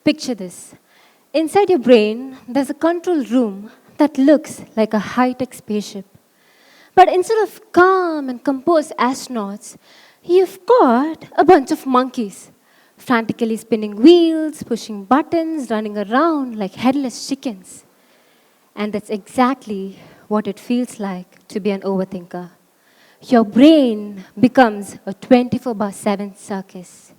Picture this. Inside your brain, there's a control room that looks like a high-tech spaceship. But instead of calm and composed astronauts, you've got a bunch of monkeys, frantically spinning wheels, pushing buttons, running around like headless chickens. And that's exactly what it feels like to be an overthinker. Your brain becomes a 24/7 circus.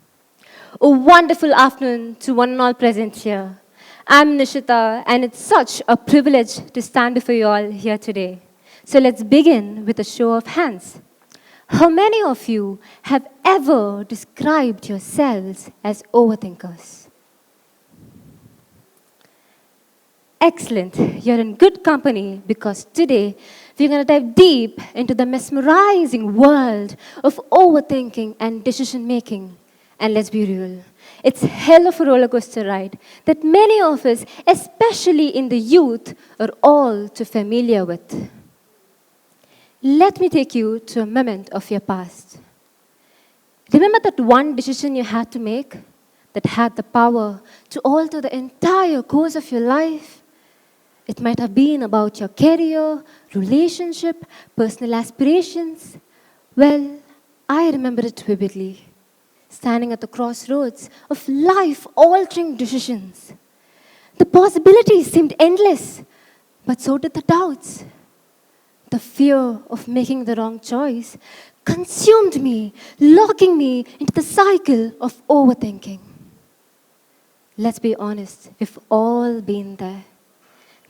A wonderful afternoon to one and all present here. I'm Nishitha, and it's such a privilege to stand before you all here today. So let's begin with a show of hands. How many of you have ever described yourselves as overthinkers? Excellent. You're in good company because today we're going to dive deep into the mesmerizing world of overthinking and decision making. And let's be real, it's hell of a roller coaster ride that many of us, especially in the youth, are all too familiar with. Let me take you to a moment of your past. Remember that one decision you had to make that had the power to alter the entire course of your life? It might have been about your career, relationship, personal aspirations. Well, I remember it vividly. Standing at the crossroads of life-altering decisions. The possibilities seemed endless, but so did the doubts. The fear of making the wrong choice consumed me, locking me into the cycle of overthinking. Let's be honest, we've all been there.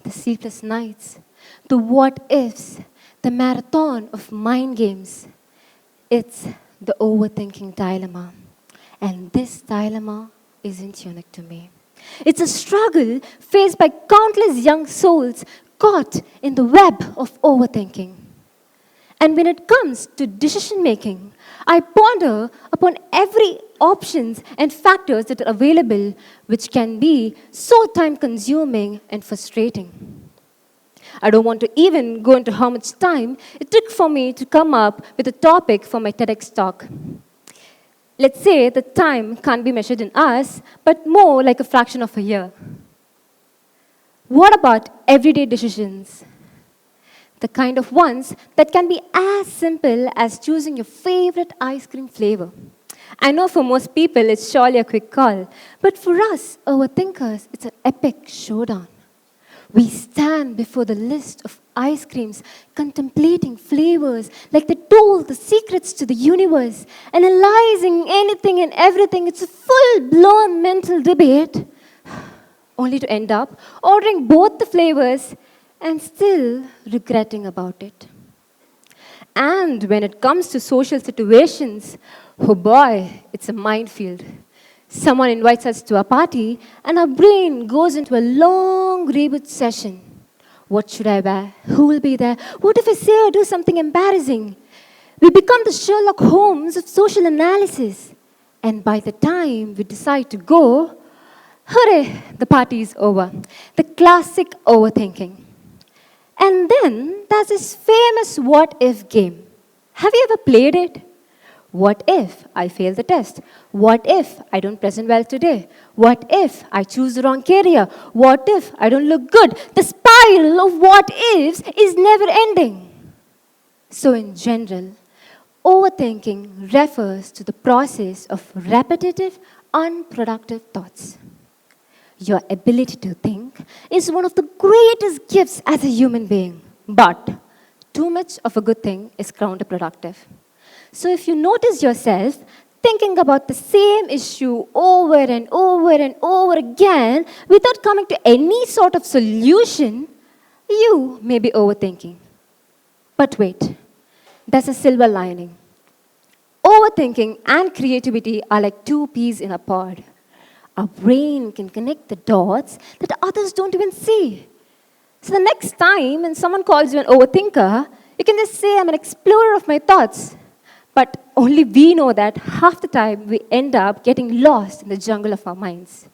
The sleepless nights, the what-ifs, the marathon of mind games. It's the overthinking dilemma. And this dilemma isn't unique to me. It's a struggle faced by countless young souls caught in the web of overthinking. And when it comes to decision making, I ponder upon every options and factors that are available, which can be so time consuming and frustrating. I don't want to even go into how much time it took for me to come up with a topic for my TEDx talk. Let's say the time can't be measured in hours, but more like a fraction of a year. What about everyday decisions? The kind of ones that can be as simple as choosing your favorite ice cream flavor. I know for most people it's surely a quick call, but for us, overthinkers, it's an epic showdown. We stand before the list of ice creams, contemplating flavors like they told the secrets to the universe, analyzing anything and everything. It's a full-blown mental debate, only to end up ordering both the flavors and still regretting about it. And when it comes to social situations, oh boy, it's a minefield. Someone invites us to a party, and our brain goes into a long reboot session. What should I wear? Who will be there? What if I say or do something embarrassing? We become the Sherlock Holmes of social analysis. And by the time we decide to go, hooray, the party is over. The classic overthinking. And then there's this famous what-if game. Have you ever played it? What if I fail the test? What if I don't present well today? What if I choose the wrong career? What if I don't look good? The spiral of what ifs is never ending. So in general, overthinking refers to the process of repetitive, unproductive thoughts. Your ability to think is one of the greatest gifts as a human being. But too much of a good thing is counterproductive. So if you notice yourself thinking about the same issue over and over and over again without coming to any sort of solution, you may be overthinking. But wait, there's a silver lining. Overthinking and creativity are like two peas in a pod. Our brain can connect the dots that others don't even see. So the next time when someone calls you an overthinker, you can just say, I'm an explorer of my thoughts. But only we know that half the time we end up getting lost in the jungle of our minds.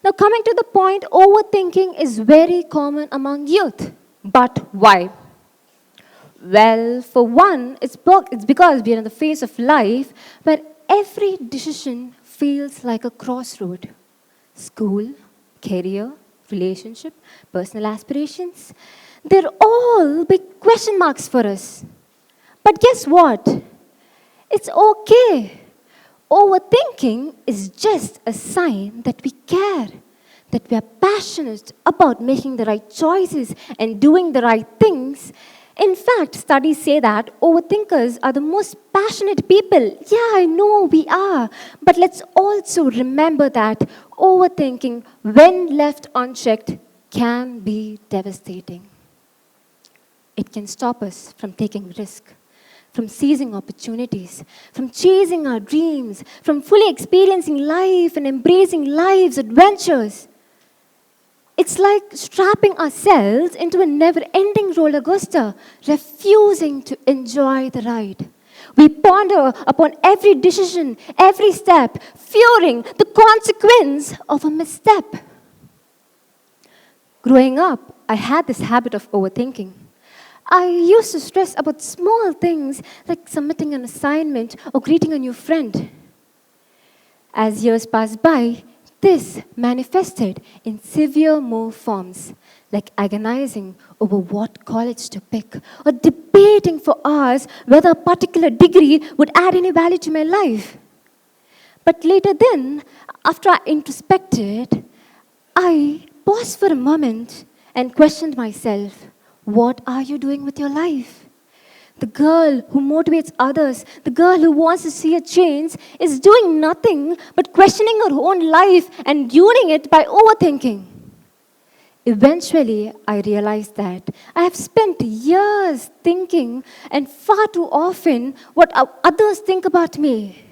Now coming to the point, overthinking is very common among youth. But why? Well, for one, it's because we are in the phase of life where every decision feels like a crossroad. School, career, relationship, personal aspirations. They're all big question marks for us. But guess what? It's okay. Overthinking is just a sign that we care, that we are passionate about making the right choices and doing the right things. In fact, studies say that overthinkers are the most passionate people. Yeah, I know we are. But let's also remember that overthinking, when left unchecked, can be devastating. It can stop us from taking risk, from seizing opportunities, from chasing our dreams, from fully experiencing life and embracing life's adventures. It's like strapping ourselves into a never-ending roller coaster, refusing to enjoy the ride. We ponder upon every decision, every step, fearing the consequence of a misstep. Growing up, I had this habit of overthinking. I used to stress about small things like submitting an assignment or greeting a new friend. As years passed by, this manifested in severe more forms, like agonizing over what college to pick or debating for hours whether a particular degree would add any value to my life. But later then, after I introspected, I paused for a moment and questioned myself, what are you doing with your life? The girl who motivates others, the girl who wants to see a change, is doing nothing but questioning her own life and ruining it by overthinking. Eventually, I realized that I have spent years thinking, and far too often, what others think about me.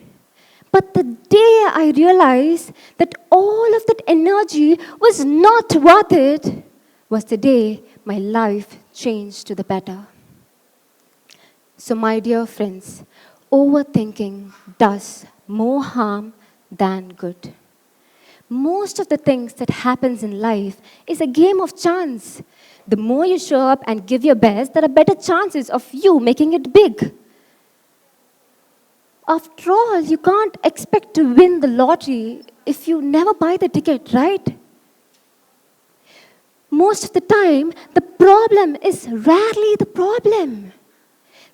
But the day I realized that all of that energy was not worth it was the day my life changed to the better. So, my dear friends, overthinking does more harm than good. Most of the things that happens in life is a game of chance. The more you show up and give your best, there are better chances of you making it big. After all, you can't expect to win the lottery if you never buy the ticket, right? Most of the time, the problem is rarely the problem.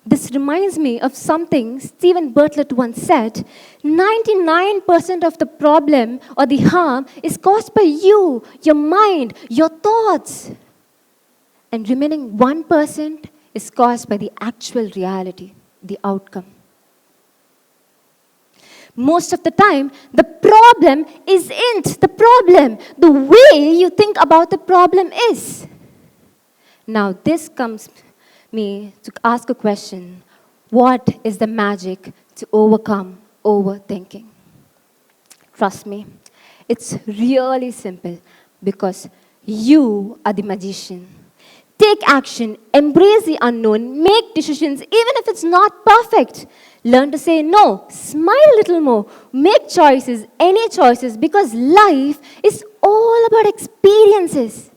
This reminds me of something Stephen Bartlett once said. 99% of the problem or the harm is caused by you, your mind, your thoughts. And remaining 1% is caused by the actual reality, the outcome. Most of the time, the problem isn't the problem. The way you think about the problem is. Now, this comes me to ask a question. What is the magic to overcome overthinking? Trust me, it's really simple because you are the magician. Take action, embrace the unknown, make decisions even if it's not perfect. Learn to say no, smile a little more, make choices, any choices, because life is all about experiences.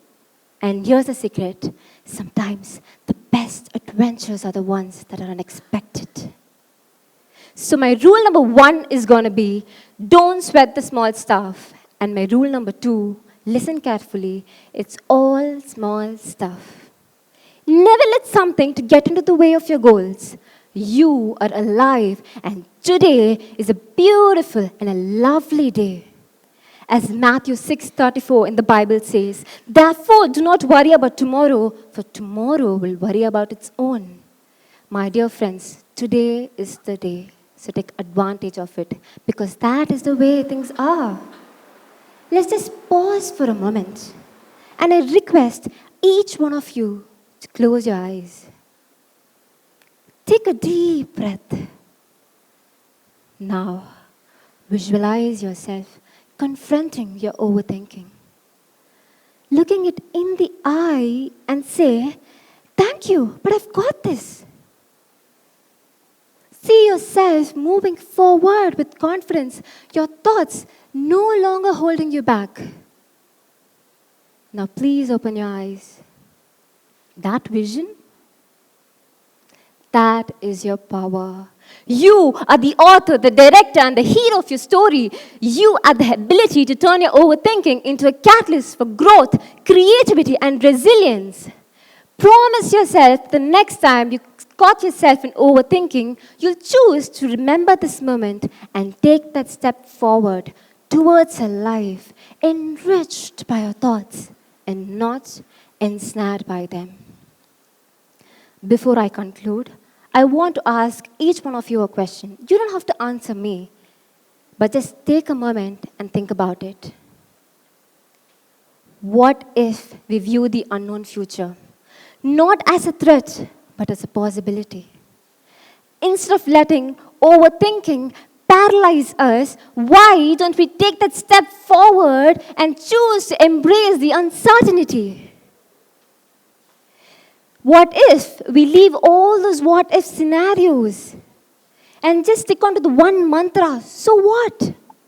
And here's the secret. Sometimes the best adventures are the ones that are unexpected. So my rule number 1 is going to be, don't sweat the small stuff. And my rule number 2, listen carefully, it's all small stuff. Never let something to get into the way of your goals. You are alive, and today is a beautiful and a lovely day. As Matthew 6:34 in the Bible says, therefore do not worry about tomorrow, for tomorrow will worry about its own. My dear friends, today is the day, so take advantage of it, because that is the way things are. Let's just pause for a moment, and I request each one of you to close your eyes. Take a deep breath. Now, visualize yourself confronting your overthinking. Looking it in the eye and say, thank you, but I've got this. See yourself moving forward with confidence, your thoughts no longer holding you back. Now please open your eyes. That vision, That is your power. You are the author, the director, and the hero of your story. You have the ability to turn your overthinking into a catalyst for growth, creativity, and resilience. Promise yourself the next time you caught yourself in overthinking, you'll choose to remember this moment and take that step forward towards a life enriched by your thoughts and not ensnared by them. Before I conclude, I want to ask each one of you a question. You don't have to answer me, but just take a moment and think about it. What if we view the unknown future not as a threat, but as a possibility? Instead of letting overthinking paralyze us, why don't we take that step forward and choose to embrace the uncertainty? What if we leave all those what if scenarios and just stick on to the one mantra? So what?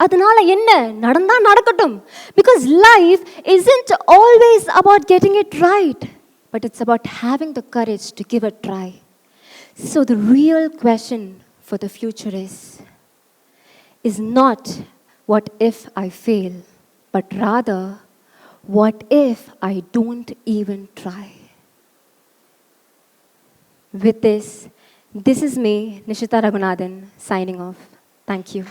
அதனால என்ன நடந்தா நடக்கட்டும். Because life isn't always about getting it right, but it's about having the courage to give it a try. So the real question for the future is not what if I fail, but rather what if I don't even try. With this is me, Nishitha Raghunathan, signing off. Thank you.